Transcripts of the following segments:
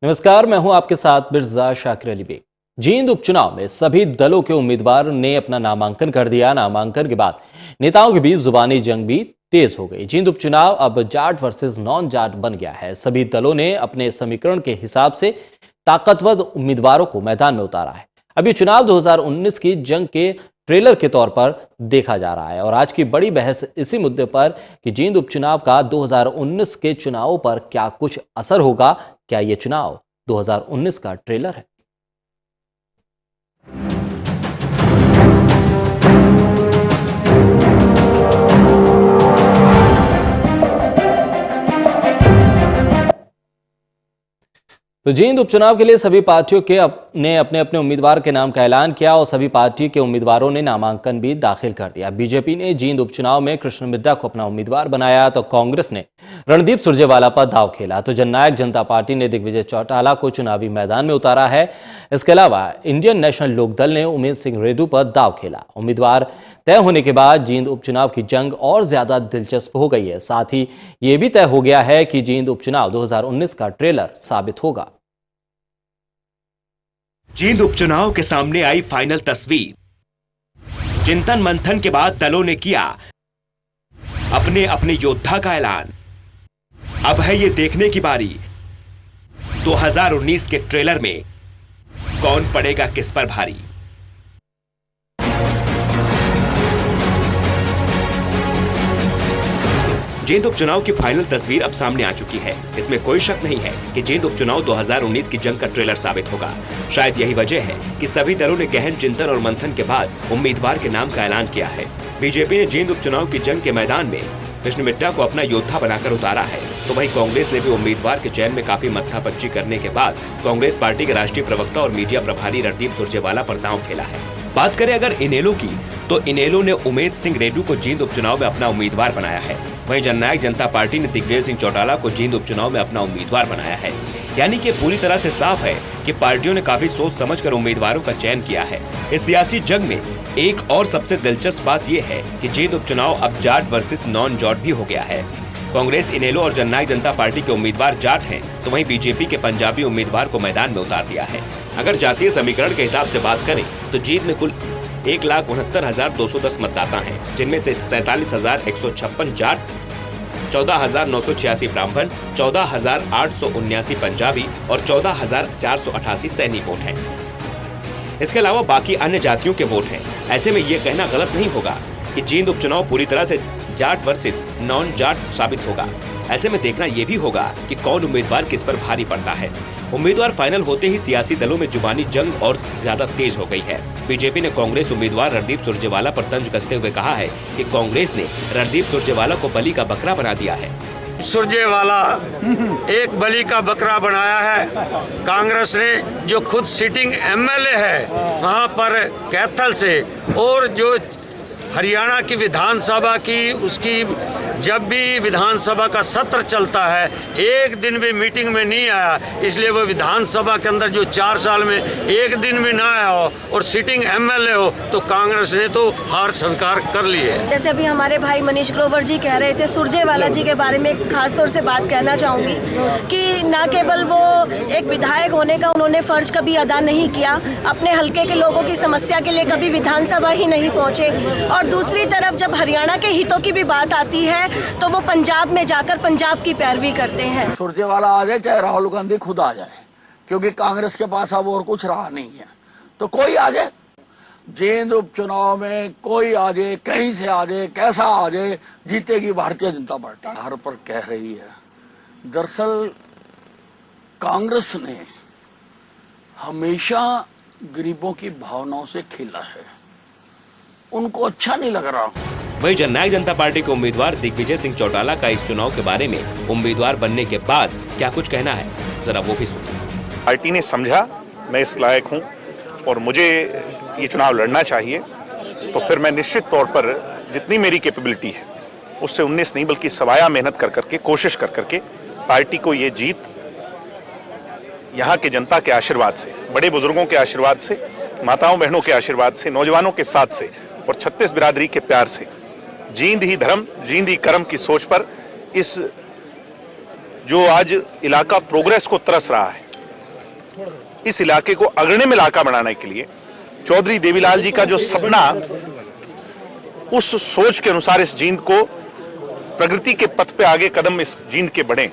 नमस्कार, मैं हूं आपके साथ मिर्जा शाकिर अली बेग। जींद उपचुनाव में सभी दलों के उम्मीदवार ने अपना नामांकन कर दिया। नामांकन के बाद नेताओं के बीच जुबानी जंग भी तेज हो गई। जींद उपचुनाव अब जाट वर्सेस नॉन जाट बन गया है। सभी दलों ने अपने समीकरण के हिसाब से ताकतवर उम्मीदवारों को मैदान में उतारा है। अब ये चुनाव 2019 की जंग के ट्रेलर के तौर पर देखा जा रहा है और आज की बड़ी बहस इसी मुद्दे पर कि जींद उपचुनाव का 2019 के चुनावों पर क्या कुछ असर होगा। क्या ये चुनाव 2019 का ट्रेलर है? तो जींद उपचुनाव के लिए सभी पार्टियों के ने अपने अपने उम्मीदवार के नाम का ऐलान किया और सभी पार्टी के उम्मीदवारों ने नामांकन भी दाखिल कर दिया। बीजेपी ने जींद उपचुनाव में कृष्ण मिड्ढा को अपना उम्मीदवार बनाया तो कांग्रेस ने रणदीप सुरजेवाला पर दांव खेला। तो जननायक जनता पार्टी ने दिग्विजय चौटाला को चुनावी मैदान में उतारा है। इसके अलावा इंडियन नेशनल लोकदल ने उमेश सिंह रेड्डू पर दांव खेला। उम्मीदवार तय होने के बाद जींद उपचुनाव की जंग और ज्यादा दिलचस्प हो गई है। साथ ही यह भी तय हो गया है कि जींद उपचुनाव 2019 का ट्रेलर साबित होगा। जींद उपचुनाव के सामने आई फाइनल तस्वीर। चिंतन मंथन के बाद दलों ने किया अपने अपने योद्धा का ऐलान। अब है ये देखने की बारी 2019 के ट्रेलर में कौन पड़ेगा किस पर भारी। जींद उपचुनाव की फाइनल तस्वीर अब सामने आ चुकी है। इसमें कोई शक नहीं है कि जींद उपचुनाव 2019 की जंग का ट्रेलर साबित होगा। शायद यही वजह है कि सभी दलों ने गहन चिंतन और मंथन के बाद उम्मीदवार के नाम का ऐलान किया है। बीजेपी ने जींद उपचुनाव की जंग के मैदान में कृष्ण मिड्ढा को अपना योद्धा बनाकर उतारा है, तो वहीं कांग्रेस ने भी उम्मीदवार के चयन में काफी मत्थापच्ची करने के बाद कांग्रेस पार्टी के राष्ट्रीय प्रवक्ता और मीडिया प्रभारी रणदीप सुरजेवाला पर दांव खेला है। बात करें अगर इनेलो की, तो इनेलो ने उमेश सिंह रेड्डू को जींद उपचुनाव में अपना उम्मीदवार बनाया है। वहीं जननायक जनता पार्टी ने दिग्विजय सिंह चौटाला को जींद उपचुनाव में अपना उम्मीदवार बनाया है। यानी कि पूरी तरह से साफ है कि पार्टियों ने काफी सोच समझकर उम्मीदवारों का चयन किया है। इस सियासी जंग में एक और सबसे दिलचस्प बात यह है कि जींद उपचुनाव अब जाट वर्सेस नॉन जाट भी हो गया है। कांग्रेस, इनेलो और जननायक जनता पार्टी के उम्मीदवार जाट हैं, तो वहीं बीजेपी के पंजाबी उम्मीदवार को मैदान में उतार दिया है। अगर जातीय समीकरण के हिसाब से बात करें तो जींद में कुल 1,69,210 मतदाता हैं, जिनमें से 47,156 जाट, 14,986 ब्राह्मण, 14,879 पंजाबी और 14,488 सैनी वोट हैं। इसके अलावा बाकी अन्य जातियों के वोट हैं। ऐसे में यह कहना गलत नहीं होगा कि जींद उपचुनाव पूरी तरह से जाट वर्सेस नॉन जाट साबित होगा। ऐसे में देखना यह भी होगा कि कौन उम्मीदवार किस पर भारी पड़ता है। उम्मीदवार फाइनल होते ही सियासी दलों में जुबानी जंग और ज्यादा तेज हो गई है। बीजेपी ने कांग्रेस उम्मीदवार रणदीप सुरजेवाला पर तंज कसते हुए कहा है कि कांग्रेस ने रणदीप सुरजेवाला को बलि का बकरा बना दिया है। सुरजेवाला एक बलि का बकरा बनाया है। कांग्रेस ने जो खुद सिटिंग एमएलए है वहां पर कैथल से, और जो हरियाणा की विधानसभा की उसकी जब भी विधानसभा का सत्र चलता है एक दिन भी मीटिंग में नहीं आया, इसलिए वो विधानसभा के अंदर जो 4 साल में एक दिन भी ना आया हो और सिटिंग एमएलए हो, तो कांग्रेस ने तो हार स्वीकार कर ली है। जैसे अभी हमारे भाई मनीष ग्रोवर जी कह रहे थे, सुरजेवाला जी के बारे में खास तौर से बात कहना चाहूंगी कि न केवल वो एक विधायक होने का उन्होंने फर्ज कभी अदा नहीं किया, अपने हल्के के लोगों की समस्या के लिए कभी विधानसभा ही नहीं पहुंचे, और दूसरी तरफ जब हरियाणा के हितों की भी बात आती है तो वो पंजाब में जाकर पंजाब की पैरवी करते हैं। सुरजेवाला आ जाए चाहे राहुल गांधी खुद आ जाए, क्योंकि कांग्रेस के पास अब और कुछ रहा नहीं है, तो कोई आ जाए। जींद उपचुनाव में कोई आ जाए, कहीं से आ जाए, कैसा आ जाए, जीतेगी भारतीय जनता पार्टी। हर पर कह रही है। दरअसल कांग्रेस ने हमेशा गरीबों की भावनाओं से खेला है, उनको अच्छा नहीं लग रहा। वहीं जननायक जनता पार्टी के उम्मीदवार दिग्विजय सिंह चौटाला का इस चुनाव के बारे में उम्मीदवार बनने के बाद क्या कुछ कहना है, जरा वो भी सुनिए। पार्टी ने समझा मैं इस लायक हूं और मुझे ये चुनाव लड़ना चाहिए, तो फिर मैं निश्चित तौर पर जितनी मेरी कैपेबिलिटी है उससे 19 नहीं बल्कि सवाया मेहनत कर करके, कोशिश कर करके पार्टी को ये जीत यहाँ के जनता के आशीर्वाद से, बड़े बुजुर्गों के आशीर्वाद से, माताओं बहनों के आशीर्वाद से, नौजवानों के साथ से और 36 बिरादरी के प्यार से, जींद ही धर्म जींद ही कर्म की सोच पर इस जो आज इलाका प्रोग्रेस को तरस रहा है, इस इलाके को अग्रणी इलाका बनाने के लिए चौधरी देवीलाल जी का जो सपना, उस सोच के अनुसार इस जींद को प्रगति के पथ पे आगे कदम इस जींद के बढ़े,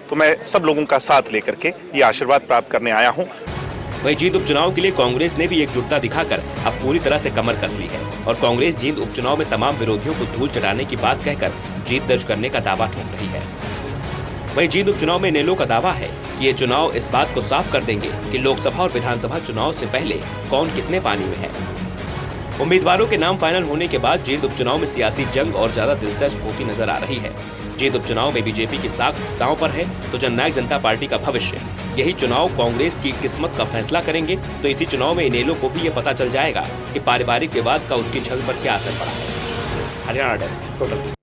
तो मैं सब लोगों का साथ लेकर के ये आशीर्वाद प्राप्त करने आया हूं। वहीं जींद उपचुनाव के लिए कांग्रेस ने भी एकजुटता दिखाकर अब पूरी तरह से कमर कस ली है और कांग्रेस जींद उपचुनाव में तमाम विरोधियों को धूल चटाने की बात कहकर जीत दर्ज करने का दावा ठोक रही है। वहीं जींद उपचुनाव में इनेलो का दावा है कि ये चुनाव इस बात को साफ कर देंगे कि लोकसभा और विधानसभा चुनाव से पहले कौन कितने पानी में है। उम्मीदवारों के नाम फाइनल होने के बाद जींद उपचुनाव में सियासी जंग और ज्यादा दिलचस्प होती नजर आ रही है। जींद उपचुनाव में बीजेपी की साख दांव पर है तो जननायक जनता पार्टी का भविष्य। यही चुनाव कांग्रेस की किस्मत का फैसला करेंगे, तो इसी चुनाव में इनेलो को भी ये पता चल जाएगा कि पारिवारिक विवाद का उसकी छवि पर क्या असर पड़ा है। Haryana desk total.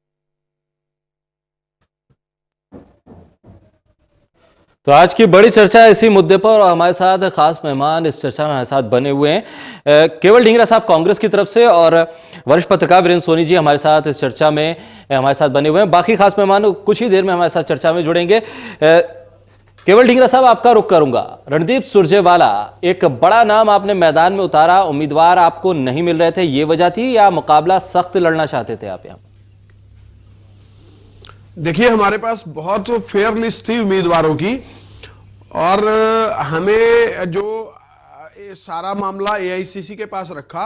तो आज की बड़ी चर्चा इसी मुद्दे पर और हमारे साथ खास मेहमान इस चर्चा में हमारे साथ बने हुए हैं केवल ढींगरा साहब कांग्रेस की तरफ से और वरिष्ठ पत्रकार वीरेंद्र सोनी जी हमारे साथ इस चर्चा में हमारे साथ बने हुए हैं। बाकी खास मेहमान कुछ ही देर में हमारे साथ चर्चा में जुड़ेंगे। केवल ढींगरा साहब, आपका रुख करूंगा। रणदीप सुरजेवाला एक बड़ा नाम आपने मैदान में उतारा, उम्मीदवार आपको नहीं मिल रहे थे, ये वजह थी या मुकाबला सख्त लड़ना चाहते थे आप? यहां देखिए, हमारे पास बहुत फेयर लिस्ट थी उम्मीदवारों की और हमें जो सारा मामला एआईसीसी के पास रखा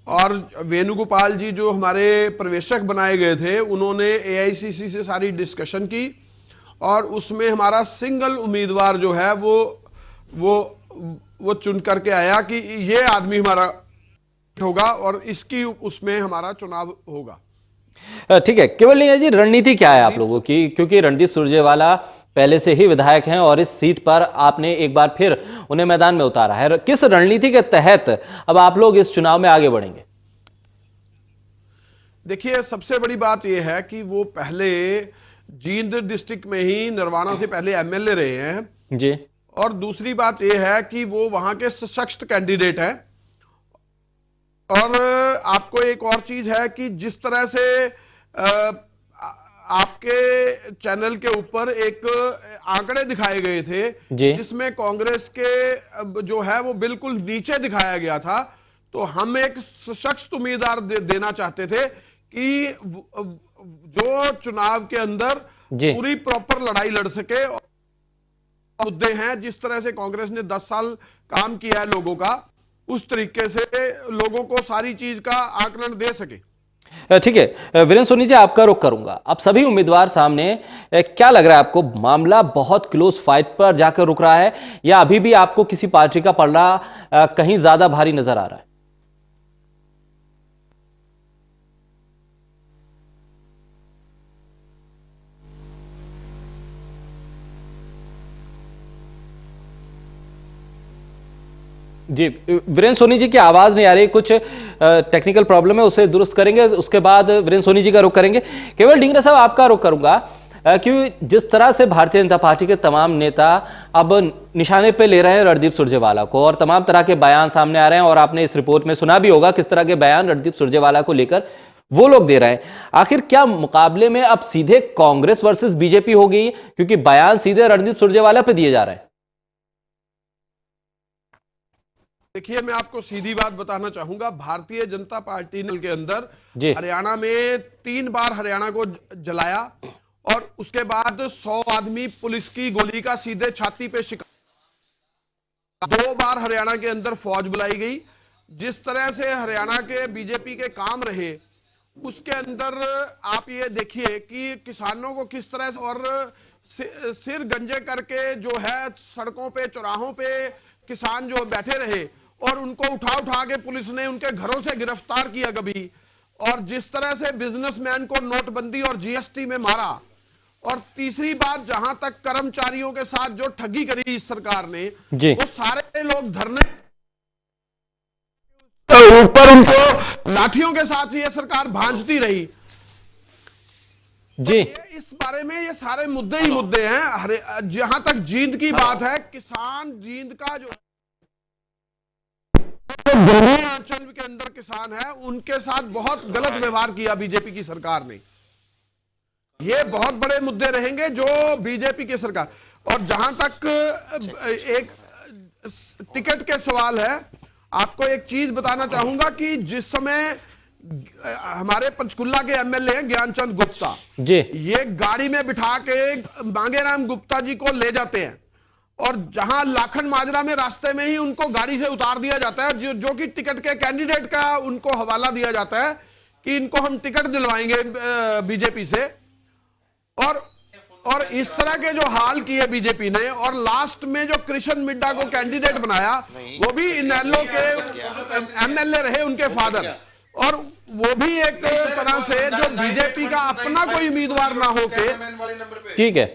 और वेणुगोपाल जी जो हमारे प्रवेशक बनाए गए थे, उन्होंने एआईसीसी से सारी डिस्कशन की और उसमें हमारा सिंगल उम्मीदवार जो है वो चुन करके आया कि ये आदमी हमारा होगा और इसकी उसमें हमारा चुनाव होगा। ठीक है केवल ढींगरा जी, रणनीति क्या है आप लोगों की? क्योंकि रणदीप सुरजेवाला पहले से ही विधायक हैं और इस सीट पर आपने एक बार फिर उन्हें मैदान में उतारा है। किस रणनीति के तहत अब आप लोग इस चुनाव में आगे बढ़ेंगे? देखिए, सबसे बड़ी बात यह है कि वो पहले जींद डिस्ट्रिक्ट में ही नरवाना से पहले एमएलए रहे हैं जी, और दूसरी बात यह है कि वो वहां के सशक्त कैंडिडेट हैं। और आपको एक और चीज है कि जिस तरह से आपके चैनल के ऊपर एक आंकड़े दिखाए गए थे जिसमें कांग्रेस के जो है वो बिल्कुल नीचे दिखाया गया था, तो हम एक सशक्त उम्मीदवार देना चाहते थे कि जो चुनाव के अंदर पूरी प्रॉपर लड़ाई लड़ सके। मुद्दे हैं जिस तरह से कांग्रेस ने 10 साल काम किया है लोगों का, उस तरीके से लोगों को सारी चीज का आकलन दे सके। ठीक है वीरेंद्र सोनी जी, आपका रुख करूंगा। अब सभी उम्मीदवार सामने, क्या लग रहा है आपको, मामला बहुत क्लोज फाइट पर जाकर रुक रहा है या अभी भी आपको किसी पार्टी का पलड़ा कहीं ज्यादा भारी नजर आ रहा है? जी, वीरेंद्र सोनी जी की आवाज नहीं आ रही, कुछ टेक्निकल प्रॉब्लम है, उसे दुरुस्त करेंगे, उसके बाद वीरेंद्र सोनी जी का रुख करेंगे। केवल ढींगरा साहब, आपका रुख करूंगा क्योंकि जिस तरह से भारतीय जनता पार्टी के तमाम नेता अब निशाने पे ले रहे हैं रणदीप सुरजेवाला को और तमाम तरह के बयान सामने आ रहे हैं और आपने इस रिपोर्ट में सुना भी होगा किस तरह के बयान रणदीप सुरजेवाला को लेकर वो लोग दे रहे हैं। आखिर क्या मुकाबले में अब सीधे कांग्रेस वर्सेस बीजेपी हो गई, क्योंकि बयान सीधे रणदीप सुरजेवाला पे दिए जा रहे हैं? देखिए, मैं आपको सीधी बात बताना चाहूंगा, भारतीय जनता पार्टी के अंदर हरियाणा में 3 बार हरियाणा को जलाया और उसके बाद 100 आदमी पुलिस की गोली का सीधे छाती पे शिकार। 2 बार हरियाणा के अंदर फौज बुलाई गई। जिस तरह से हरियाणा के बीजेपी के काम रहे, उसके अंदर आप ये देखिए कि किसानों को किस तरह से और सिर गंजे करके जो है सड़कों पे चौराहों पे किसान जो बैठे रहे और उनको उठा के पुलिस ने उनके घरों से गिरफ्तार किया कभी, और जिस तरह से बिजनेसमैन को नोटबंदी और जीएसटी में मारा, और तीसरी बात जहां तक कर्मचारियों के साथ जो ठगी करी इस सरकार ने, वो सारे लोग धरने ऊपर उनको लाठियों के साथ ये सरकार भांजती रही जी। इस बारे में ये सारे मुद्दे ही मुद्दे हैं। जहां तक जींद की बात है, किसान जींद का जो अंचल के अंदर किसान है, उनके साथ बहुत गलत व्यवहार किया बीजेपी की सरकार ने। ये बहुत बड़े मुद्दे रहेंगे जो बीजेपी की सरकार, और जहां तक एक टिकट के सवाल है, आपको एक चीज बताना चाहूंगा कि जिस समय हमारे पंचकुला के एमएलए हैं ज्ञानचंद गुप्ता जी, ये गाड़ी में बिठा के मांगेराम गुप्ता जी को ले जाते हैं और जहां लाखन माजरा में रास्ते में ही उनको गाड़ी से उतार दिया जाता है, जो कि टिकट के कैंडिडेट का उनको हवाला दिया जाता है कि इनको हम टिकट दिलवाएंगे बीजेपी से। और इस तरह के जो हाल किए बीजेपी ने, और लास्ट में जो कृष्ण मिड्डा को कैंडिडेट बनाया वो भी इनेलो के एमएलए रहे उनके फादर, और वो भी एक तरह से जो बीजेपी का अपना कोई उम्मीदवार ना होके, ठीक है,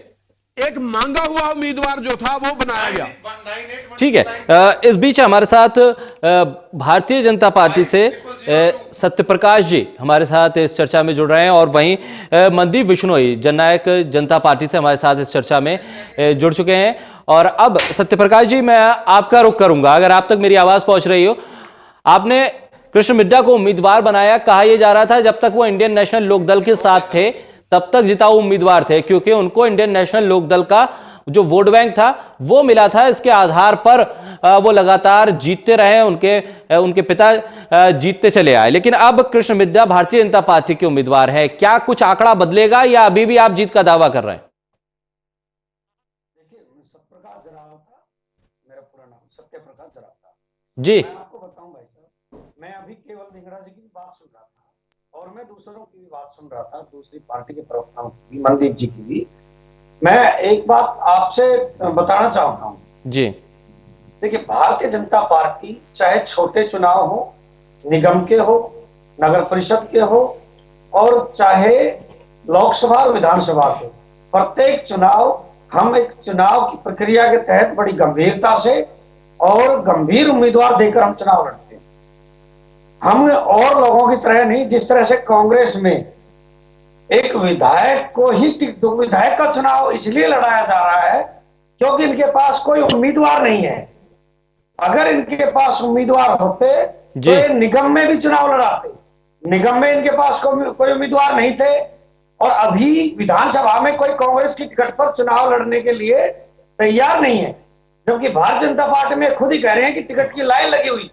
एक मांगा हुआ उम्मीदवार जो था वो बनाया गया। ठीक है। इस बीच हमारे साथ भारतीय जनता पार्टी से सत्यप्रकाश जी हमारे साथ इस चर्चा में जुड़ रहे हैं, और वहीं मनदीप बिश्नोई जननायक जनता पार्टी से हमारे साथ इस चर्चा में जुड़ चुके हैं। और अब सत्यप्रकाश जी, मैं आपका रुख करूंगा, अगर आप तक मेरी आवाज पहुंच रही हो। आपने कृष्ण मिड्डा को उम्मीदवार बनाया, कहा यह जा रहा था जब तक वो इंडियन नेशनल लोकदल के साथ थे तब तक जिताऊ उम्मीदवार थे, क्योंकि उनको इंडियन नेशनल लोकदल का जो वोट बैंक था वो मिला था, इसके आधार पर वो लगातार जीतते रहे, उनके पिता जीतते चले आए। लेकिन अब कृष्ण मिड्डा भारतीय जनता पार्टी के उम्मीदवार है, क्या कुछ आंकड़ा बदलेगा या अभी भी आप जीत का दावा कर रहे हैं? देखिए, सत्यप्रकाश जरावत था, मेरा पूरा नाम सत्यप्रकाश जरावत था जी। मैं आपको बताऊं भाई साहब, मैं अभी केवल धिंगड़ा जी की बात सुन रहा था और मैं दूसरों की भी बात सुन रहा था, दूसरी पार्टी के प्रवक्ताओं की, मनदीप जी की भी। मैं एक बात आपसे बताना चाहता हूं जी। देखिए, भारतीय जनता पार्टी चाहे छोटे चुनाव हो, निगम के हो, नगर परिषद के हो, और चाहे लोकसभा और विधानसभा के, प्रत्येक चुनाव हम एक चुनाव की प्रक्रिया के तहत बड़ी गंभीरता से और गंभीर उम्मीदवार देकर हम चुनाव लड़ते हैं। हम और लोगों की तरह नहीं, जिस तरह से कांग्रेस में एक विधायक को ही विधायक का चुनाव इसलिए लड़ाया जा रहा है क्योंकि इनके पास कोई उम्मीदवार नहीं है। अगर इनके पास उम्मीदवार होते तो ये निगम में भी चुनाव लड़ाते। निगम में इनके पास कोई उम्मीदवार नहीं थे और अभी विधानसभा में कोई कांग्रेस की टिकट पर चुनाव लड़ने के लिए तैयार नहीं है, जबकि भारतीय जनता पार्टी में खुद ही कह रहे हैं कि टिकट की लाइन लगी हुई।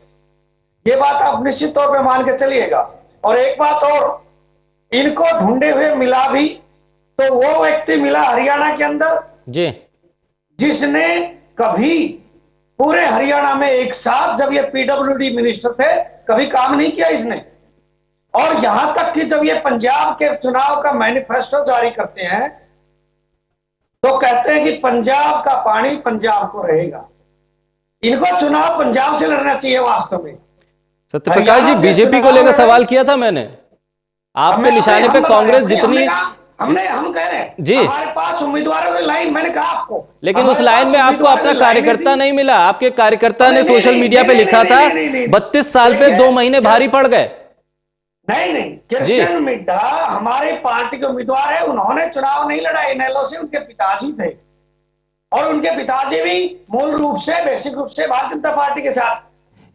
ये बात आप निश्चित तौर पे मान के चलिएगा। और एक बात और, इनको ढूंढे हुए मिला भी तो वो व्यक्ति मिला हरियाणा के अंदर जी, जिसने कभी पूरे हरियाणा में एक साथ, जब ये पीडब्ल्यूडी मिनिस्टर थे, कभी काम नहीं किया इसने। और यहां तक कि जब ये पंजाब के चुनाव का मैनिफेस्टो जारी करते हैं तो कहते हैं कि पंजाब का पानी पंजाब को रहेगा। इनको चुनाव पंजाब से लड़ना चाहिए वास्तव में। सत्यप्रकाश जी, बीजेपी को लेकर सवाल किया था मैंने, आपके निशाने पे कांग्रेस जितनी हम कह रहे हैं जी, हमारे पास उम्मीदवारों की लाइन, मैंने कहा आपको, लेकिन उस लाइन में आपको अपना कार्यकर्ता नहीं मिला। आपके कार्यकर्ता ने सोशल मीडिया पे लिखा था 32 साल पे 2 महीने भारी पड़ गए। नहीं, कृष्ण मिड्डा हमारी पार्टी के उम्मीदवार है। उन्होंने चुनाव नहीं लड़ा इनेलो से, उनके पिताजी थे और उनके पिताजी भी मूल रूप से, बेसिक रूप से भारतीय जनता पार्टी के साथ।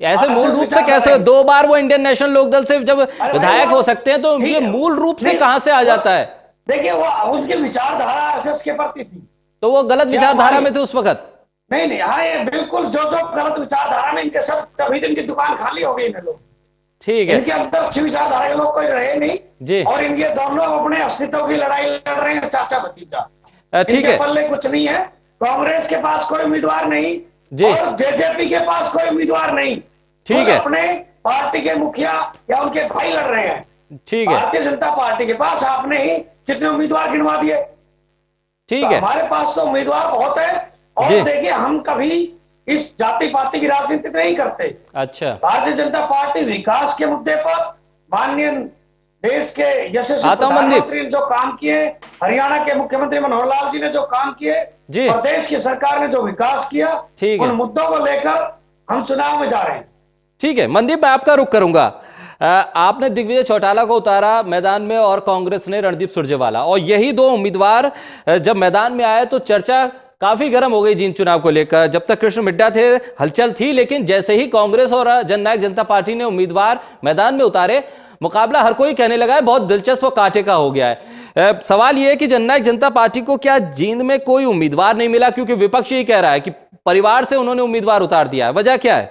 ऐसे मूल रूप से कैसे? 2 बार वो इंडियन नेशनल लोकदल से जब विधायक हो सकते हैं तो ये मूल रूप से कहां से आ जाता है? देखिए, वो उनकी विचारधारा आरएसएस के प्रति थी, तो वो गलत विचारधारा में थे उस वक्त। नहीं, हाँ, ये बिल्कुल जो गलत विचारधारा में इनके सब, तभी इनकी दुकान खाली हो गई इन लोग। ठीक है, इनके अंदर अच्छी विचारधारा के लोग कोई रहे नहीं जी, और इनके दोनों अपने अस्तित्व की लड़ाई लड़ रहे हैं, चाचा भतीजा। ठीक है, पल्ले कुछ नहीं है। कांग्रेस के पास कोई उम्मीदवार नहीं जी, और जेजेपी के पास कोई उम्मीदवार नहीं। ठीक है, अपने पार्टी के मुखिया या उनके भाई लड़ रहे हैं। ठीक है, भारतीय जनता पार्टी के पास आपने ही कितने उम्मीदवार गिनवा दिए। ठीक है, हमारे पास तो उम्मीदवार बहुत है। और देखिए, हम कभी इस जाति पाति की राजनीति नहीं करते। अच्छा, भारतीय जनता पार्टी विकास के मुद्दे पर माननीय देश के यशस्वी प्रधानमंत्री ने जो काम किए, हरियाणा के मुख्यमंत्री मनोहर लाल जी ने जो काम किए, प्रदेश की सरकार ने जो विकास किया, उन मुद्दों को लेकर हम चुनाव में जा रहे हैं। ठीक है, मनदीप, मैं आपका रुख करूंगा। आपने दिग्विजय चौटाला को उतारा मैदान में और कांग्रेस ने रणदीप सुरजेवाला, और यही 2 उम्मीदवार जब मैदान में आए तो चर्चा काफी गर्म हो गई जींद चुनाव को लेकर। जब तक कृष्ण मिड्डा थे हलचल थी, लेकिन जैसे ही कांग्रेस और जननायक जनता पार्टी ने उम्मीदवार मैदान में उतारे, मुकाबला हर कोई कहने लगा है बहुत दिलचस्प और कांटे का हो गया है। सवाल यह है कि जननायक जनता पार्टी को क्या जींद में कोई उम्मीदवार नहीं मिला, क्योंकि विपक्ष ही कह रहा है कि परिवार से उन्होंने उम्मीदवार उतार दिया है, वजह क्या है?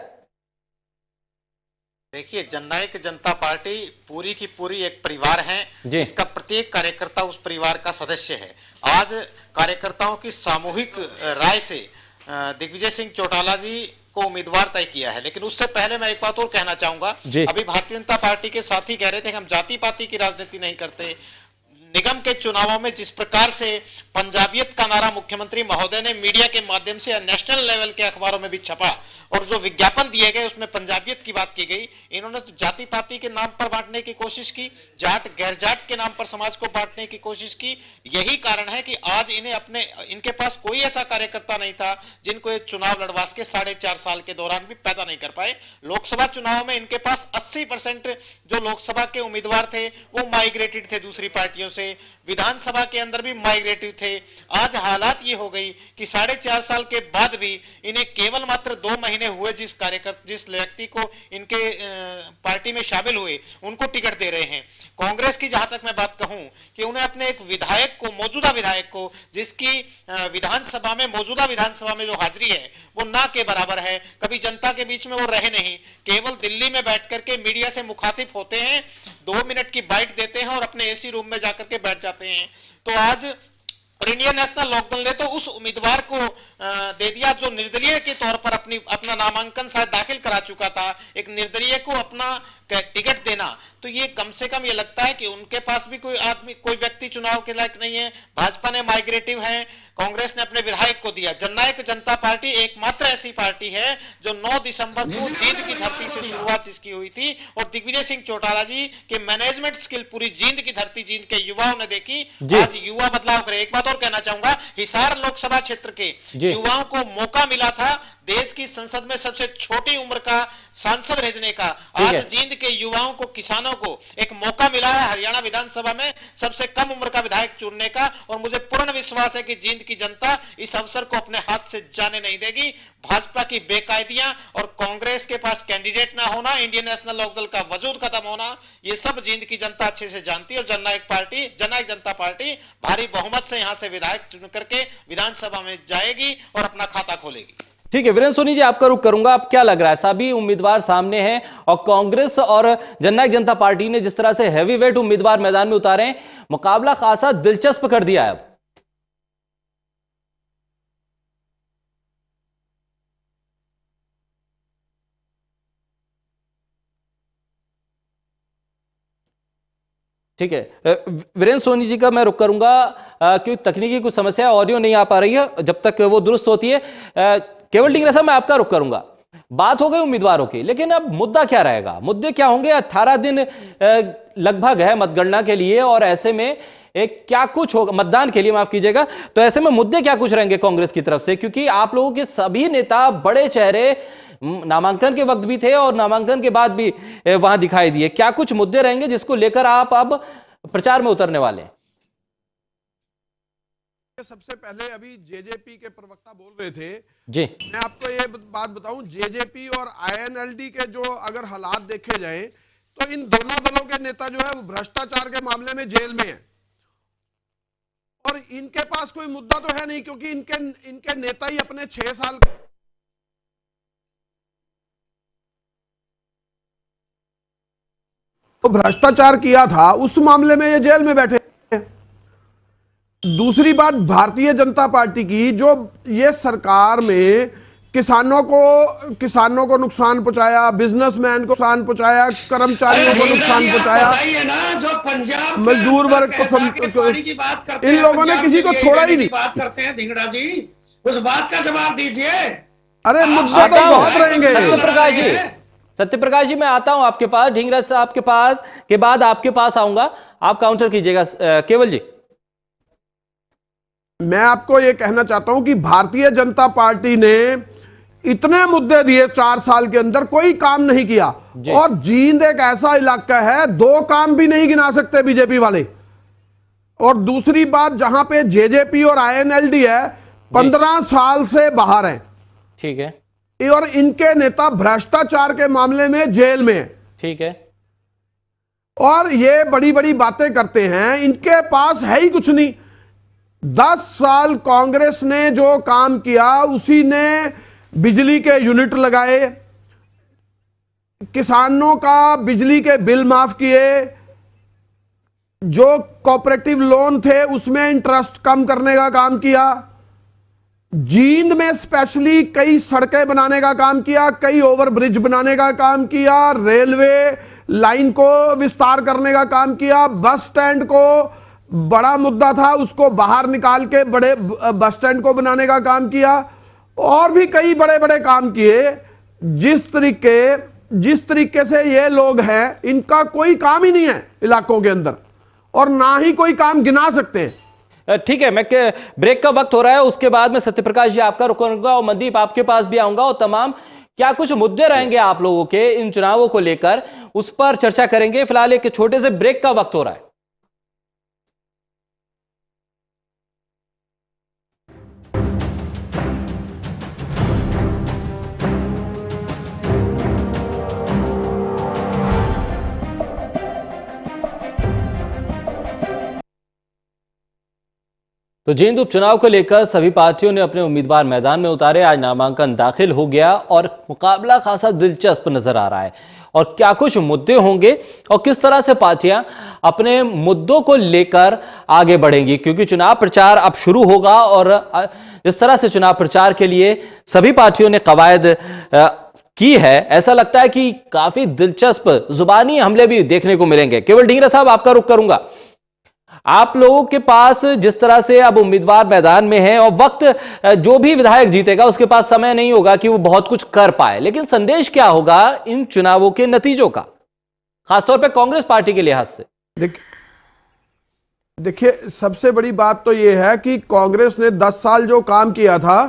देखिए, जननायक जनता पार्टी पूरी की पूरी एक परिवार है, इसका प्रत्येक कार्यकर्ता उस परिवार का सदस्य है। आज कार्यकर्ताओं की सामूहिक राय से दिग्विजय सिंह चौटाला जी को उम्मीदवार तय किया है। लेकिन उससे पहले मैं एक बात और कहना चाहूंगा, अभी भारतीय जनता पार्टी के साथी कह रहे थे कि हम जाति पाति की राजनीति नहीं करते। निगम के चुनावों में जिस प्रकार से पंजाबियत का नारा मुख्यमंत्री महोदय ने मीडिया के माध्यम से नेशनल लेवल के अखबारों में भी छपा और जो विज्ञापन दिए गए उसमें पंजाबियत की बात की गई, इन्होंने तो जाति पाति के नाम पर बांटने की कोशिश की, जाट गैर जाट के नाम पर समाज को बांटने की कोशिश की। यही कारण है कि आज इनके पास कोई ऐसा कार्यकर्ता नहीं था जिनको ये चुनाव लड़वा के 4.5 साल के दौरान भी पैदा नहीं कर पाए। लोकसभा चुनाव में इनके पास 80% जो लोकसभा के उम्मीदवार थे वो माइग्रेटेड थे दूसरी पार्टियों से, विधानसभा के अंदर भी माइग्रेटिव थे। आज हालात ये हो गई कि 4.5 साल के बाद भी इन्हें केवल मात्र 2 महीने हुए जिस व्यक्ति को इनके पार्टी में शामिल हुए उनको टिकट दे रहे हैं। कांग्रेस की जहां तक मैं बात कहूं कि उन्हें अपने एक विधायक को, मौजूदा विधायक को, जिसकी मौजूदा विधानसभा में जो हाजिरी है वो ना के बराबर है, कभी जनता के बीच में वो रहे नहीं, केवल दिल्ली में बैठ करके मीडिया से मुखातिब होते हैं, 2 मिनट की बाइट देते हैं और अपने एसी रूम में जाकर के बैठ जाते हैं। तो आज इंडियन नेशनल लोकदल ने तो उस उम्मीदवार को दे दिया जो निर्दलीय के तौर पर अपना नामांकन शायद दाखिल करा चुका था। एक निर्दलीय को अपना टिकट देना, तो ये कम से कम ये लगता है कि उनके पास भी कोई व्यक्ति चुनाव के लायक नहीं है। भाजपा ने माइग्रेटिव है, कांग्रेस ने अपने विधायक को दिया। जननायक जनता पार्टी एकमात्र ऐसी पार्टी है जो 9 दिसंबर को जींद की धरती से शुरुआत जिसकी हुई थी और दिग्विजय सिंह चौटाला जी के मैनेजमेंट स्किल पूरी जींद की धरती, जींद के युवाओं ने देखी। आज युवा बदलाव करे। एक बात और कहना चाहूंगा, हिसार लोकसभा क्षेत्र के युवाओं को मौका मिला था देश की संसद में सबसे छोटी उम्र का सांसद भेजने का। आज जींद के युवाओं को, किसानों को एक मौका मिला है हरियाणा विधानसभा में सबसे कम उम्र का विधायक चुनने का, और मुझे पूर्ण विश्वास है कि जींद की जनता इस अवसर को अपने हाथ से जाने नहीं देगी। भाजपा की बेकायदियां और कांग्रेस के पास कैंडिडेट ना होना, इंडियन नेशनल लोकदल का वजूद खत्म होना, ये सब जींद की जनता अच्छे से जानती है। और जननायक जनता पार्टी भारी बहुमत से यहां से विधायक चुन करके विधानसभा में जाएगी और अपना खाता खोलेगी। ठीक है, वीरेंद्र सोनी जी, आपका रुख करूंगा। अब क्या लग रहा है, सभी उम्मीदवार सामने हैं और कांग्रेस और जननायक जनता पार्टी ने जिस तरह से हैवीवेट उम्मीदवार मैदान में उतारे हैं, मुकाबला खासा दिलचस्प कर दिया है। अब ठीक है, वीरेंद्र सोनी जी का मैं रुख करूंगा क्योंकि तकनीकी कुछ समस्या, ऑडियो नहीं आ पा रही है, जब तक वो दुरुस्त होती है। केवल टिंगरा साहब, मैं आपका रुख करूंगा। बात हो गई उम्मीदवारों की, लेकिन अब मुद्दा क्या रहेगा, मुद्दे क्या होंगे? 18 दिन लगभग है मतगणना के लिए, और ऐसे में क्या कुछ होगा मतदान के लिए, माफ कीजिएगा, तो ऐसे में मुद्दे क्या कुछ रहेंगे कांग्रेस की तरफ से? क्योंकि आप लोगों के सभी नेता, बड़े चेहरे नामांकन के वक्त भी थे और नामांकन के बाद भी वहां दिखाई दिए। क्या कुछ मुद्दे रहेंगे जिसको लेकर आप अब प्रचार में उतरने वाले हैं? सबसे पहले अभी जेजेपी के प्रवक्ता बोल रहे थे जी, मैं आपको ये बात बताऊं, जेजेपी और आईएनएलडी के जो अगर हालात देखे जाए तो इन दोनों दलों के नेता जो है वो भ्रष्टाचार के मामले में जेल में है, और इनके पास कोई मुद्दा तो है नहीं, क्योंकि इनके नेता ही अपने 6 साल तो भ्रष्टाचार किया था, उस मामले में ये जेल में बैठे। दूसरी बात भारतीय जनता पार्टी की, जो ये सरकार में किसानों को नुकसान पहुंचाया, बिजनेसमैन को नुकसान पहुंचाया, कर्मचारियों को नुकसान पहुंचाया ना, जो पंजाब मजदूर वर्ग को, इन लोगों ने किसी को छोड़ा ही नहीं। बात करते हैं धिंगड़ा जी, उस बात का जवाब दीजिए। अरे मुद्दे तो बहुत रहेंगे। सत्यप्रकाश जी, मैं आता हूं आपके पास, ढींगरा साहब के पास के बाद आपके पास आऊंगा, आप काउंटर कीजिएगा। केवल जी, मैं आपको यह कहना चाहता हूं कि भारतीय जनता पार्टी ने इतने मुद्दे दिए 4 साल के अंदर, कोई काम नहीं किया। और जींद एक ऐसा इलाका है, 2 काम भी नहीं गिना सकते बीजेपी वाले। और दूसरी बात, जहां पे जेजेपी और आईएनएलडी है 15 साल से बाहर है, ठीक है, और इनके नेता भ्रष्टाचार के मामले में जेल में है। ठीक है, और ये बड़ी बड़ी बातें करते हैं, इनके पास है ही कुछ नहीं। 10 साल कांग्रेस ने जो काम किया, उसी ने बिजली के यूनिट लगाए, किसानों का बिजली के बिल माफ किए, जो कोऑपरेटिव लोन थे उसमें इंटरेस्ट कम करने का काम किया, जींद में स्पेशली कई सड़कें बनाने का काम किया, कई ओवरब्रिज बनाने का काम किया, रेलवे लाइन को विस्तार करने का काम किया, बस स्टैंड को बड़ा मुद्दा था उसको बाहर निकाल के बड़े बस स्टैंड को बनाने का काम किया, और भी कई बड़े बड़े काम किए। जिस तरीके से ये लोग हैं, इनका कोई काम ही नहीं है इलाकों के अंदर, और ना ही कोई काम गिना सकते हैं। ठीक है, मैं ब्रेक का वक्त हो रहा है, उसके बाद में सत्यप्रकाश जी आपका रुक करूंगा और मनदीप आपके पास भी आऊंगा, और तमाम क्या कुछ मुद्दे रहेंगे आप लोगों के इन चुनावों को लेकर, उस पर चर्चा करेंगे। फिलहाल एक छोटे से ब्रेक का वक्त हो रहा है। तो जींद उपचुनाव को लेकर सभी पार्टियों ने अपने उम्मीदवार मैदान में उतारे। आज नामांकन दाखिल हो गया और मुकाबला खासा दिलचस्प नजर आ रहा है, और क्या कुछ मुद्दे होंगे और किस तरह से पार्टियां अपने मुद्दों को लेकर आगे बढ़ेंगी, क्योंकि चुनाव प्रचार अब शुरू होगा। और जिस तरह से चुनाव प्रचार के लिए सभी पार्टियों ने कवायद की है, ऐसा लगता है कि काफी दिलचस्प जुबानी हमले भी देखने को मिलेंगे। केवल ढींगरा साहब आपका रुख करूंगा, आप लोगों के पास जिस तरह से अब उम्मीदवार मैदान में है और वक्त, जो भी विधायक जीतेगा उसके पास समय नहीं होगा कि वो बहुत कुछ कर पाए, लेकिन संदेश क्या होगा इन चुनावों के नतीजों का, खासतौर पे कांग्रेस पार्टी के लिहाज से? देखिए, सबसे बड़ी बात तो यह है कि कांग्रेस ने 10 साल जो काम किया था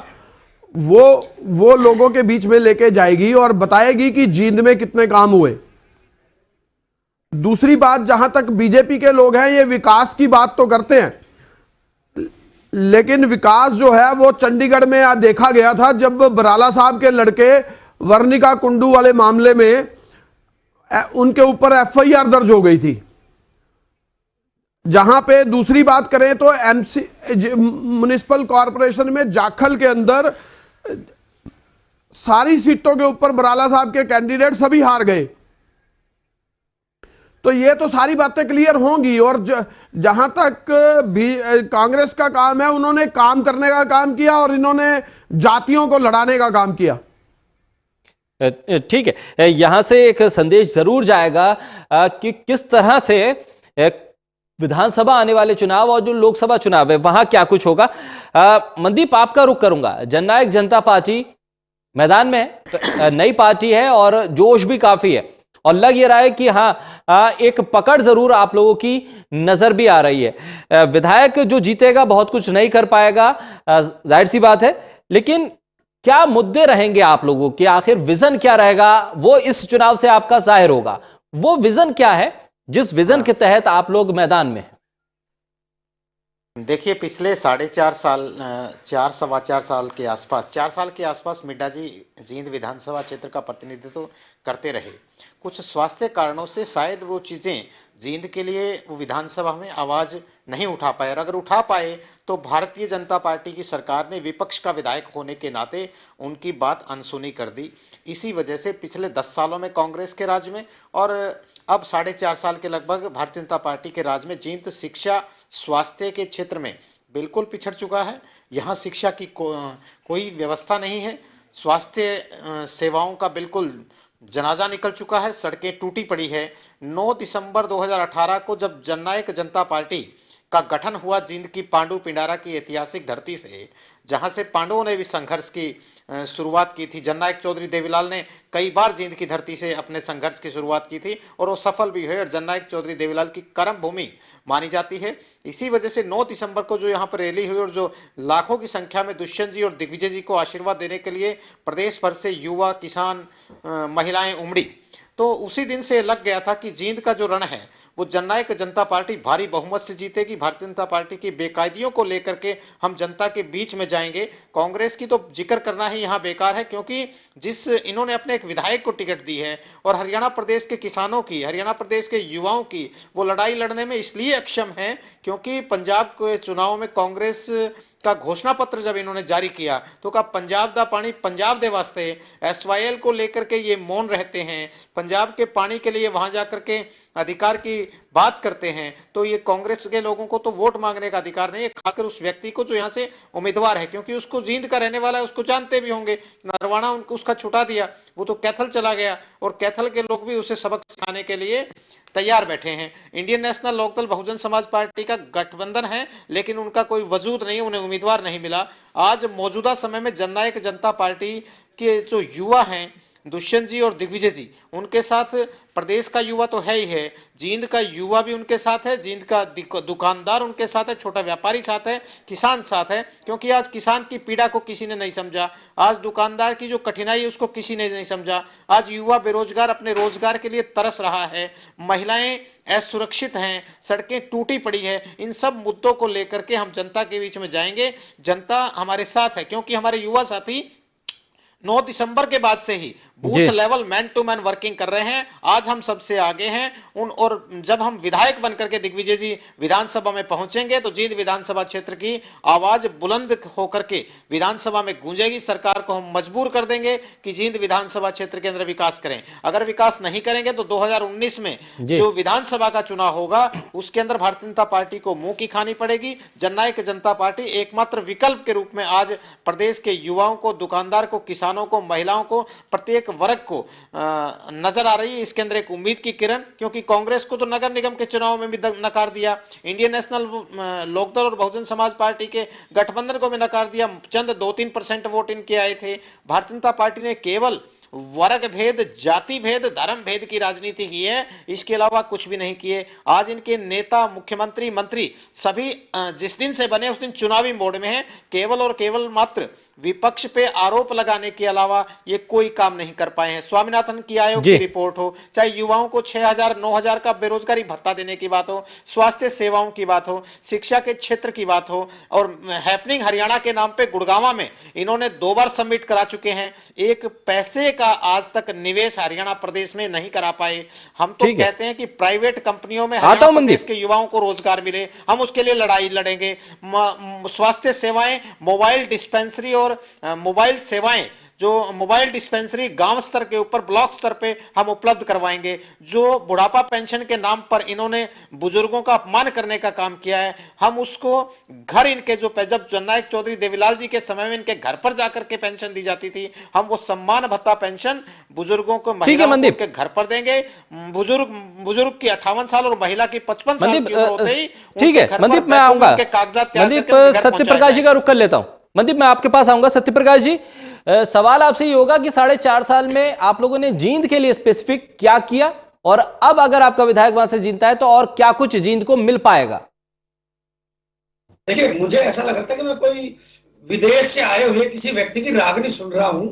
वो लोगों के बीच में लेके जाएगी और बताएगी कि जींद में कितने काम हुए। दूसरी बात, जहां तक बीजेपी के लोग हैं, ये विकास की बात तो करते हैं, लेकिन विकास जो है वो चंडीगढ़ में आज देखा गया था, जब बराला साहब के लड़के वर्णिका कुंडू वाले मामले में उनके ऊपर एफआईआर दर्ज हो गई थी। जहां पे दूसरी बात करें तो म्युनिसिपल कॉरपोरेशन में जाखल के अंदर सारी सीटों के ऊपर बराला साहब के कैंडिडेट सभी हार गए। तो ये तो सारी बातें क्लियर होंगी। और जहां तक भी कांग्रेस का काम है, उन्होंने काम करने का काम किया और इन्होंने जातियों को लड़ाने का काम किया। ठीक है, यहां से एक संदेश जरूर जाएगा कि किस तरह से विधानसभा आने वाले चुनाव और जो लोकसभा चुनाव है वहां क्या कुछ होगा। मनदीप, आपका रुख करूंगा। जननायक जनता पार्टी मैदान में है, नई पार्टी है और जोश भी काफी है, और लग ये रहा है कि हाँ, एक पकड़ जरूर आप लोगों की नजर भी आ रही है। विधायक जो जीतेगा बहुत कुछ नहीं कर पाएगा, जाहिर सी बात है, लेकिन क्या मुद्दे रहेंगे आप लोगों के, आखिर विजन क्या रहेगा, वो इस चुनाव से आपका जाहिर होगा। वो विजन क्या है जिस विजन के तहत आप लोग मैदान में हैं? देखिए, पिछले 4.5 साल, 4-4.25 साल के आसपास, 4 साल के आसपास मिड्डा जी जींद विधानसभा क्षेत्र का प्रतिनिधित्व करते रहे। कुछ स्वास्थ्य कारणों से शायद वो चीजें जींद के लिए वो विधानसभा में आवाज नहीं उठा पाए, और अगर उठा पाए तो भारतीय जनता पार्टी की सरकार ने विपक्ष का विधायक होने के नाते उनकी बात अनसुनी कर दी। इसी वजह से पिछले 10 सालों में कांग्रेस के राज में और अब 4.5 साल के लगभग भारतीय जनता पार्टी के राज में जींद शिक्षा स्वास्थ्य के क्षेत्र में बिल्कुल पिछड़ चुका है। यहाँ शिक्षा की कोई व्यवस्था नहीं है, स्वास्थ्य सेवाओं का बिल्कुल जनाजा निकल चुका है, सड़कें टूटी पड़ी है। 9 दिसंबर 2018 को जब जननायक जनता पार्टी का गठन हुआ जींद की पांडु पिंडारा की ऐतिहासिक धरती से, जहां से पांडवों ने भी संघर्ष की शुरुआत की थी। जननायक चौधरी देवीलाल ने कई बार जींद की धरती से अपने संघर्ष की शुरुआत की थी और वो सफल भी हुए, और जननायक चौधरी देवीलाल की कर्म भूमि मानी जाती है। इसी वजह से 9 दिसंबर को जो यहाँ पर रैली हुई और जो लाखों की संख्या में दुष्यंत जी और दिग्विजय जी को आशीर्वाद देने के लिए प्रदेश भर से युवा, किसान, महिलाएं उमड़ी, तो उसी दिन से लग गया था कि जींद का जो रण है वो जननायक जनता पार्टी भारी बहुमत से जीतेगी। भारतीय जनता पार्टी की बेकायदियों को लेकर के हम जनता के बीच में जाएंगे। कांग्रेस की तो जिक्र करना ही यहाँ बेकार है, क्योंकि जिस इन्होंने अपने एक विधायक को टिकट दी है और हरियाणा प्रदेश के किसानों की, हरियाणा प्रदेश के युवाओं की वो लड़ाई लड़ने में इसलिए अक्षम है क्योंकि पंजाब के चुनाव में कांग्रेस का घोषणा पत्र जब इन्होंने जारी किया तो कहा पंजाब दा पानी पंजाब दे वास्ते। एसवाईएल को लेकर के ये मौन रहते हैं, पंजाब के पानी के लिए वहां जाकर के अधिकार की बात करते हैं। तो ये कांग्रेस के लोगों को तो वोट मांगने का अधिकार नहीं है, खासकर उस व्यक्ति को जो यहाँ से उम्मीदवार है, क्योंकि उसको जींद का रहने वाला है, उसको जानते भी होंगे। नरवाना उनको उसका छुटा दिया, वो तो कैथल चला गया और कैथल के लोग भी उसे सबक सिखाने के लिए तैयार बैठे हैं। Indian national Lokdal Bahujan Samaj party का गठबंधन है, लेकिन उनका कोई वजूद नहीं, उन्हें उम्मीदवार नहीं मिला। आज मौजूदा समय में जननायक जनता पार्टी के जो युवा हैं दुष्यंत जी और दिग्विजय जी, उनके साथ प्रदेश का युवा तो है ही है, जींद का युवा भी उनके साथ है, जींद का दुकानदार उनके साथ है, छोटा व्यापारी साथ है, किसान साथ है, क्योंकि आज किसान की पीड़ा को किसी ने नहीं समझा, आज दुकानदार की जो कठिनाई है उसको किसी ने नहीं समझा, आज युवा बेरोजगार अपने रोजगार के लिए तरस रहा है, महिलाएं असुरक्षित हैं, सड़कें टूटी पड़ी है। इन सब मुद्दों को लेकर के हम जनता के बीच में जाएंगे। जनता हमारे साथ है क्योंकि हमारे युवा साथी 9 दिसंबर के बाद से ही booth level man to man working कर रहे हैं। आज हम सबसे आगे हैं और जब हम विधायक बनकर के दिग्विजय जी विधानसभा में पहुंचेंगे तो जींद विधानसभा क्षेत्र की आवाज बुलंद होकर के विधानसभा में गूंजेगी। सरकार को हम मजबूर कर देंगे कि जींद विधानसभा क्षेत्र के अंदर विकास करें। अगर विकास नहीं करेंगे तो 2019 में जो विधानसभा का चुनाव होगा उसके अंदर भारतीय जनता पार्टी को मुंह की खानी पड़ेगी। जननायक जनता पार्टी एकमात्र विकल्प के रूप में आज प्रदेश के युवाओं को, दुकानदार को, किसानों को, महिलाओं को, प्रत्येक वर्ग को नजर आ रही है। इसके अंदर एक उम्मीद की किरण, क्योंकि कांग्रेस को तो नगर निगम के चुनाव में भी नकार दिया, इंडियन नेशनल लोकदल और बहुजन समाज पार्टी के गठबंधन को भी नकार दिया, चंद 2-3% वोट इनके आए थे। भारतीय जनता पार्टी ने केवल वर्ग भेद, जाति भेद, धर्म भेद की राजनीति की है, इसके अलावा कुछ भी नहीं किए। आज इनके नेता, मुख्यमंत्री, मंत्री सभी जिस दिन से बने उस दिन चुनावी मोड में है, केवल और केवल मात्र विपक्ष पे आरोप लगाने के अलावा ये कोई काम नहीं कर पाए हैं। स्वामीनाथन की आयोग की रिपोर्ट हो, चाहे युवाओं को 6,000 9,000 का बेरोजगारी भत्ता देने की बात हो, स्वास्थ्य सेवाओं की बात हो, शिक्षा के क्षेत्र की बात हो, और हैपनिंग हरियाणा के नाम पे गुड़गांव में इन्होंने 2 बार सबमिट करा चुके हैं। एक पैसे का आज तक निवेश हरियाणा प्रदेश में नहीं करा पाए। हम तो कहते हैं कि प्राइवेट कंपनियों में हरियाणा प्रदेश के युवाओं को रोजगार मिले, हम उसके लिए लड़ाई लड़ेंगे। स्वास्थ्य सेवाएं, मोबाइल डिस्पेंसरी और मोबाइल सेवाएं, जो मोबाइल डिस्पेंसरी गांव स्तर के ऊपर, ब्लॉक स्तर पे हम उपलब्ध करवाएंगे। जो बुढ़ापा पेंशन के नाम पर इन्होंने बुजुर्गों का अपमान करने का काम किया है, हम उसको घर इनके जो जब जननायक चौधरी देवीलाल जी के समय में इनके घर पर जाकर के पेंशन दी जाती थी, हम वो सम्मान भत्ता पेंशन बुजुर्गों को, महिलाओं के घर पर देंगे। बुजुर्ग की 58 साल और महिला की 55 साल की उम्र होते ही ठीक है मनदीप, मैं आऊंगा। मनदीप, सत्यप्रकाश जी का रुख कर लेता हूं। मनदीप, मैं आपके पास आऊंगा। सत्यप्रकाश जी, सवाल आपसे ये होगा कि 4.5 साल में आप लोगों ने जींद के लिए स्पेसिफिक क्या किया, और अब अगर आपका विधायक वहां से जीतता है तो और क्या कुछ जींद को मिल पाएगा? देखिए, मुझे ऐसा लगता है कि मैं कोई विदेश से आए हुए किसी व्यक्ति की रागनी सुन रहा हूं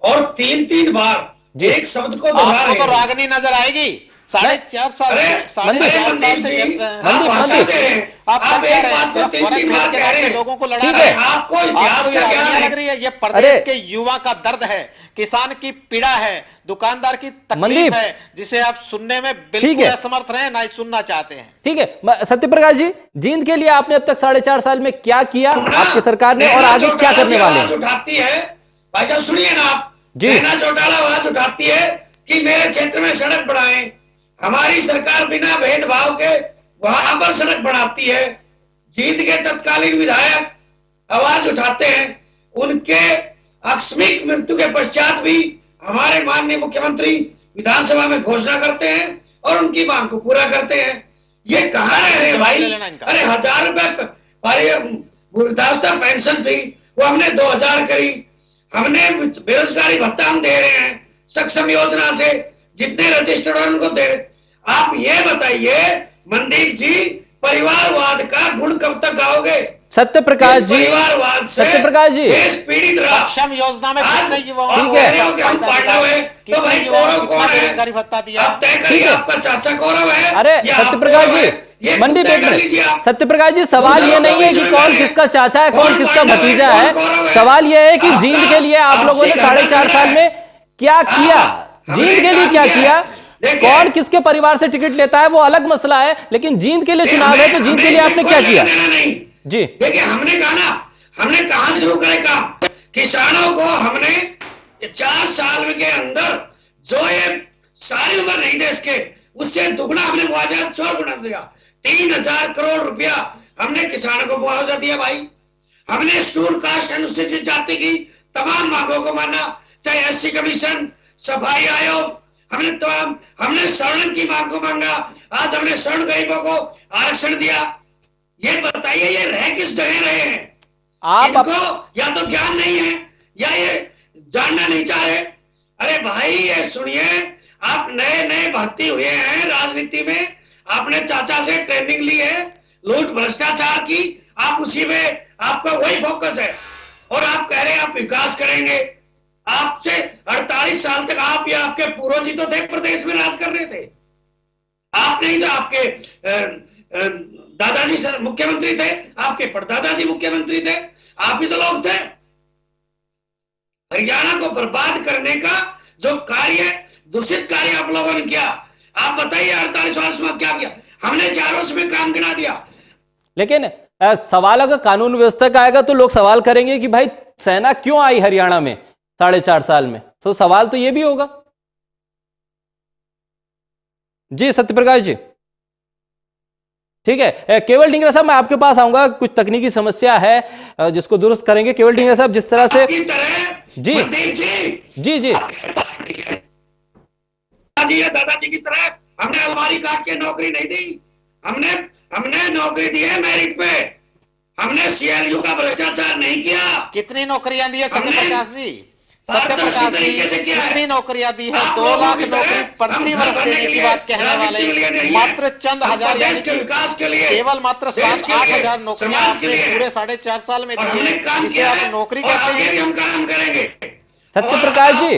और 3-3 बार एक शब्द को दोहरा रहे हैं। तो रागनी नजर आएगी। 4.5 साल लोगों को लड़ा रहे हैं। आपको लग रही है ये प्रदेश के युवा का दर्द है, किसान की पीड़ा है, दुकानदार की तकलीफ है, जिसे आप सुनने में बिल्कुल असमर्थ रहे, ना ही सुनना चाहते हैं। ठीक है सत्यप्रकाश जी, जींद के लिए आपने अब तक 4.5 साल में क्या किया आपकी सरकार ने, और आगे क्या करने वाले हैं? उठाती है भाई साहब, सुनिए ना आप। नैना चौटाला आवाज उठाती है कि मेरे क्षेत्र में सड़क बनाएं। हमारी सरकार बिना भेदभाव के वहां पर सड़क बनाती है। जींद के तत्कालीन विधायक आवाज उठाते हैं, उनके आकस्मिक मृत्यु के पश्चात भी हमारे माननीय मुख्यमंत्री विधानसभा में घोषणा करते हैं और उनकी मांग को पूरा करते हैं। ये कहाँ रह रहे हैं भाई? अरे 1,000 रुपए वृद्धावस्था पेंशन थी, वो हमने 2,000 करी। हमने बेरोजगारी भत्ता हम दे रहे हैं सक्षम योजना से, जितने रजिस्टर्ड हैं उनको दे रहे। आप ये बताइए मनदीप जी, परिवारवाद का गुण कब तक गाओगे? सत्य प्रकाश जी, सत्य प्रकाश जी, पीड़ित रहा। सक्षम योजना में कितने युवाओं ठीक है। को हम पार्टनर हुए तो भाई गौरव कौन है? बेरोजगारी भत्ता दिया? आप तय करिए, आपका चाचा गौरव है? अरे या सत्य आप प्रकाश गौरव है? जी, ये मंडी तय पेट कर में लीजिए आप। सत्य प्रकाश जी, सवाल ये नहीं है कि कौन किसका चाचा है, कौन कौन किसका पार्टनर है, भतीजा कौन है। गौरव है? सवाल यह है कि आप- जींद के लिए आप लोगों ने आपसे 4.5 साल में क्या किया, हमने जींद के लिए काम क्या किया। किया। देखिए, कौन किसके परिवार से टिकट लेता है वो अलग मसला है, लेकिन जींद के लिए चुनाव है तो जींद के लिए आपने क्या किया जी। देखिए, हमने कहा ना, हमने कहां शुरू करे काम? किसानों को हमने 4 साल के अंदर जो ये सारी उम्र नहीं दे इसके, उससे दुगना हमने मुआवजा 4 गुना दिया। 3000 करोड़ रुपया हमने किसानों को मुआवजा दिया भाई। हमने शेड्यूल कास्ट अनुसूचित जाति की तमाम मांगों को माना, चाहे एससी कमीशन, सफाई आयोग, हमने शरण की मांग को मांगा। आज हमने शरण गरीबों को आरक्षण दिया। ये बताइए, ये रह किस जगह रहे हैं? इनको या तो ज्ञान नहीं है या ये जानना नहीं चाह रहे। अरे भाई, ये सुनिए, आप नए नए भर्ती हुए हैं राजनीति में, आपने चाचा से ट्रेनिंग ली है लूट भ्रष्टाचार की, आप उसी में आपका वही फोकस है और आप कह रहे हैं आप विकास करेंगे। आपसे 48 साल तक आप या आपके पूर्वज ही तो थे, प्रदेश में राज कर रहे थे। आप नहीं तो आपके दादाजी सर मुख्यमंत्री थे, आपके परदादाजी मुख्यमंत्री थे, आप ही तो लोग थे। हरियाणा को बर्बाद करने का जो कार्य, दूषित कार्य आप लोगों ने किया, आप बताइए 48 वर्ष में क्या किया? हमने 4 वर्ष में काम गिना दिया। लेकिन सवाल अगर कानून व्यवस्था का आएगा तो लोग सवाल करेंगे कि भाई सेना क्यों आई हरियाणा में 4.5 साल में, तो सवाल तो ये भी होगा जी। सत्यप्रकाश जी, ठीक है। केवल डिंगरा साहब, मैं आपके पास आऊंगा, कुछ तकनीकी समस्या है जिसको दुरुस्त करेंगे। केवल डिंगरा साहब, जिस तरह से जी जी जी दादाजी की तरह हमने अलमारी काट के नौकरी नहीं दी। हमने नौकरी दी है मेरिट पे। हमने सीएलयू का भ्रष्टाचार नहीं किया। कितनी नौकरियां दी है सत्यप्रकाश जी? सत्यप्रकाश जी, कितनी नौकरियां दी है? 2 लाख नौकरी प्रति वर्ष देने की बात कहने वाले मात्र चंद हजार, देश के विकास के लिए केवल मात्र 7-8 हजार नौकरियां आपने पूरे 4.5 साल में दी है। इसे आप नौकरी कहते हैं? हम काम करेंगे। सत्यप्रकाश जी,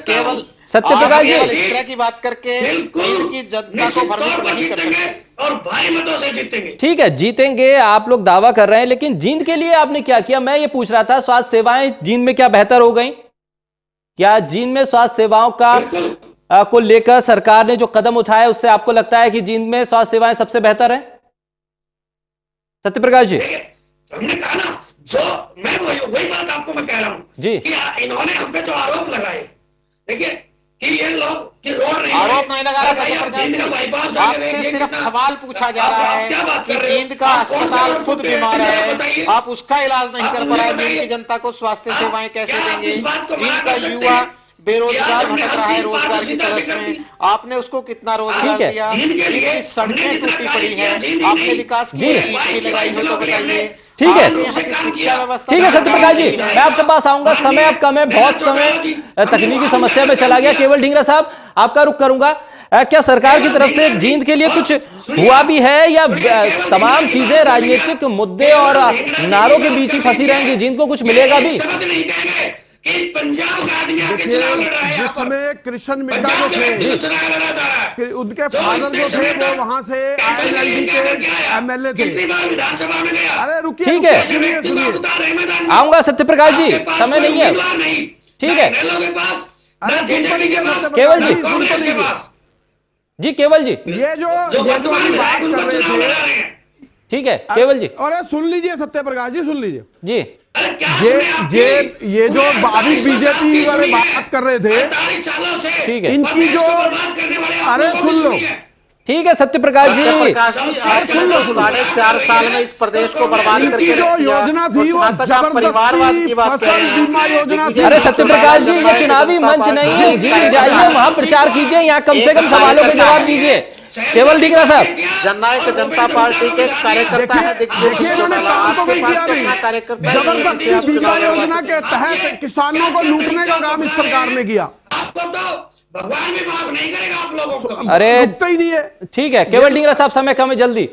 केवल सत्यप्रकाश जी, इस तरह की बात करके इनकी जनता को भ्रमित नहीं कर सकते और भारी मतों से जीतेंगे। ठीक है, जीतेंगे आप लोग दावा कर रहे हैं, लेकिन जींद के लिए आपने क्या किया? मैं ये पूछ रहा था, स्वास्थ्य सेवाएं जींद में क्या बेहतर हो गई? क्या जींद में स्वास्थ्य सेवाओं का को लेकर सरकार ने जो कदम उठाया उससे आपको लगता है कि जींद में स्वास्थ्य सेवाएं सबसे बेहतर है? सत्यप्रकाश जी, हमने कहा ना, जो मैं वही बात आपको मैं कह रहा हूं जी कि इन्होंने हम पे जो आरोप लगाए, देखिए कि ये लोग कि रोड नहीं, आरोप नहीं लगा रहा। आपसे सिर्फ सवाल पूछा जा रहा है कि जींद का अस्पताल खुद बीमार है, आप उसका इलाज नहीं कर पा रहे हैं। जींद की जनता को स्वास्थ्य सेवाएं कैसे देंगे? जींद का युवा बेरोजगार भटक रहा है रोजगार की तलाश में, आपने उसको कितना रोजगार दिया? जिनकी सड़कें टूटी पड़ी है, आपने विकास की नीति लगाई हो तो बताइए। ठीक है, शिक्षा व्यवस्था, ठीक है सत्यप्रकाश जी, मैं आपके पास आऊंगा। समय अब कम है, बहुत समय तकनीकी समस्या में चला गया। केवल डिंगरा साहब, आपका रुख करूंगा। क्या सरकार की तरफ से जींद के लिए कुछ हुआ भी है, या तमाम चीजें राजनीतिक मुद्दे और नारों के बीच ही फंसी रहेंगी? जींद को कुछ मिलेगा भी? पंजाब का आदमी आके चुनाव लड़ रहा है। जिस समय कृष्ण मिड्डा जो थे, उनके फादर जो थे वो वहां से INLD के MLA थे। विधानसभा में गया। अरे रुकिए, ठीक है, आऊंगा सत्यप्रकाश जी, समय नहीं है। ठीक है, केवल जी, जी केवल जी, ये जो बात कर रहे थे, ठीक है केवल जी। अरे सुन लीजिए सत्यप्रकाश जी, सुन लीजिए जी। ये जो अभी बीजेपी वाले बात कर रहे थे, ठीक है, इनकी जो, अरे सुन लो, ठीक है सत्यप्रकाश जी, 4.5 साल में इस प्रदेश को बर्बाद करके जो योजना थी वो परिवारवाद की बात कर रहे हैं। बीमा योजना थी। अरे सत्यप्रकाश जी, ये चुनावी मंच नहीं है, जी जाइए वहां प्रचार कीजिए, यहाँ कम से कम सवालों के जवाब दीजिए। केवल डिंगरा साहब, जननायक जनता पार्टी के कार्यकर्ता है, देखिए इन्होंने काम तो नहीं किया नहीं। जबरदस्ती बीमा योजना के तहत किसानों को लूटने का काम इस सरकार ने किया। आपको तो भगवान भी माफ नहीं करेगा आप लोगों को। अरे रुकता ही नहीं है। ठीक है केवल डिंगरा साहब, समय कम है, जल्दी।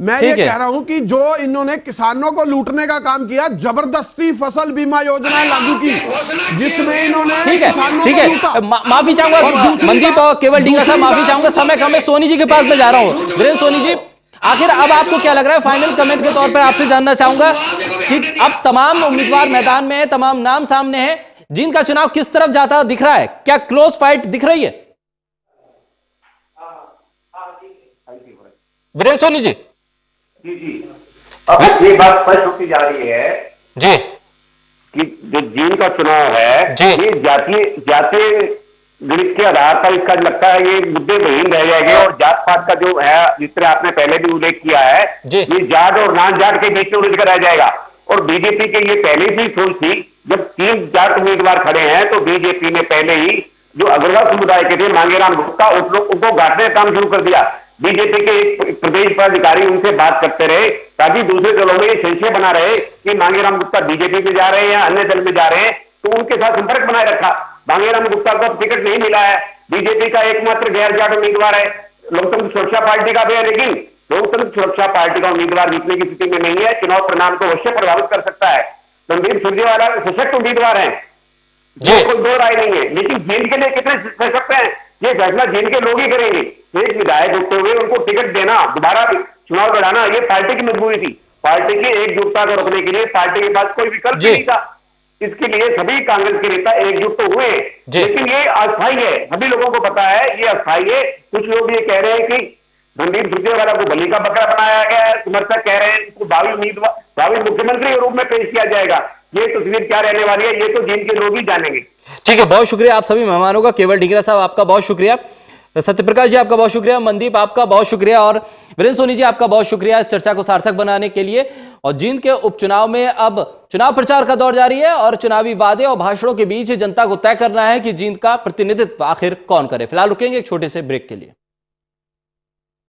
मैं ये कह रहा हूं कि जो इन्होंने किसानों को लूटने का काम किया, जबरदस्ती फसल बीमा योजना लागू की, जिसमें इन्होंने ठीक है माफी चाहूंगा मनदीप और केवल डींगा साहब, माफी चाहूंगा, समय कम है। सोनी जी के पास मैं जा रहा हूं। वीरेंद्र सोनी जी, आखिर अब आपको क्या लग रहा है? फाइनल कमेंट के तौर पर आपसे जानना चाहूंगा कि अब तमाम उम्मीदवार मैदान में है, तमाम नाम सामने हैं, जींद का चुनाव किस तरफ जाता दिख रहा है? क्या क्लोज फाइट दिख रही है? वीरेंद्र सोनी जी। जी अब ये बात स्पष्ट होती जा रही है जी कि जो जींद का चुनाव है जी, ये जातीय गणित के आधार पर इसका लगता है ये मुद्दे बहीन रह जाएंगे और जात पात का जो है, जिस तरह आपने पहले भी उल्लेख किया है, ये जाट और नॉन जाट के बीच में उलझ कर रह जाएगा। और बीजेपी के ये पहले से ही सोच थी, जब 3 जाट उम्मीदवार खड़े हैं तो बीजेपी ने पहले ही जो अग्रवाल समुदाय के थे मांगेराम गुप्ता, उनको गांठने का काम शुरू कर दिया। बीजेपी के एक प्रदेश पदाधिकारी उनसे बात करते रहे ताकि दूसरे दलों में ये संशय बना रहे कि मांगेराम गुप्ता बीजेपी में जा रहे हैं या अन्य दल में जा रहे हैं, तो उनके साथ संपर्क बनाए रखा। मांगेराम गुप्ता को टिकट नहीं मिला है, बीजेपी का एकमात्र गैर जाट उम्मीदवार है, लोकतंत्र सुरक्षा पार्टी का भी है, लेकिन लोकतंत्र सुरक्षा पार्टी का उम्मीदवार जीतने की स्थिति में नहीं है, चुनाव परिणाम को अवश्य प्रभावित कर सकता है। रणदीप सुरजेवाला सशक्त उम्मीदवार है, कोई दो राय नहीं है, लेकिन जींद के लिए कितने सशक्त हैं ये फैसला जींद के लोग ही करेंगे। एक विधायक होते हुए उनको टिकट देना, दोबारा चुनाव लड़ाना, ये पार्टी की मजबूरी थी। पार्टी की एकजुटता को रोकने के लिए पार्टी के पास कोई विकल्प नहीं था। इसके लिए सभी कांग्रेस के नेता एकजुट तो हुए, लेकिन ये अस्थायी है, सभी लोगों को पता है ये अस्थायी है। कुछ लोग ये कह रहे हैं कि रणदीप सुरजेवाला को बलि का बकरा बनाया गया है, समर्थक कह रहे हैं इसको भावी मुख्यमंत्री के रूप में पेश किया जाएगा। ये तस्वीर क्या रहने वाली है ये तो जींद के लोग ही जानेंगे। ठीक है, बहुत शुक्रिया आप सभी मेहमानों का। केवल डींगरा साहब आपका बहुत शुक्रिया, सत्यप्रकाश जी आपका बहुत शुक्रिया, मनदीप आपका बहुत शुक्रिया और वीरेंद्र सोनी जी आपका बहुत शुक्रिया इस चर्चा को सार्थक बनाने के लिए। और जींद के उपचुनाव में अब चुनाव प्रचार का दौर जारी है और चुनावी वादे और भाषणों के बीच जनता को तय करना है कि जींद का प्रतिनिधित्व आखिर कौन करे। फिलहाल रुकेंगे एक छोटे से ब्रेक के लिए।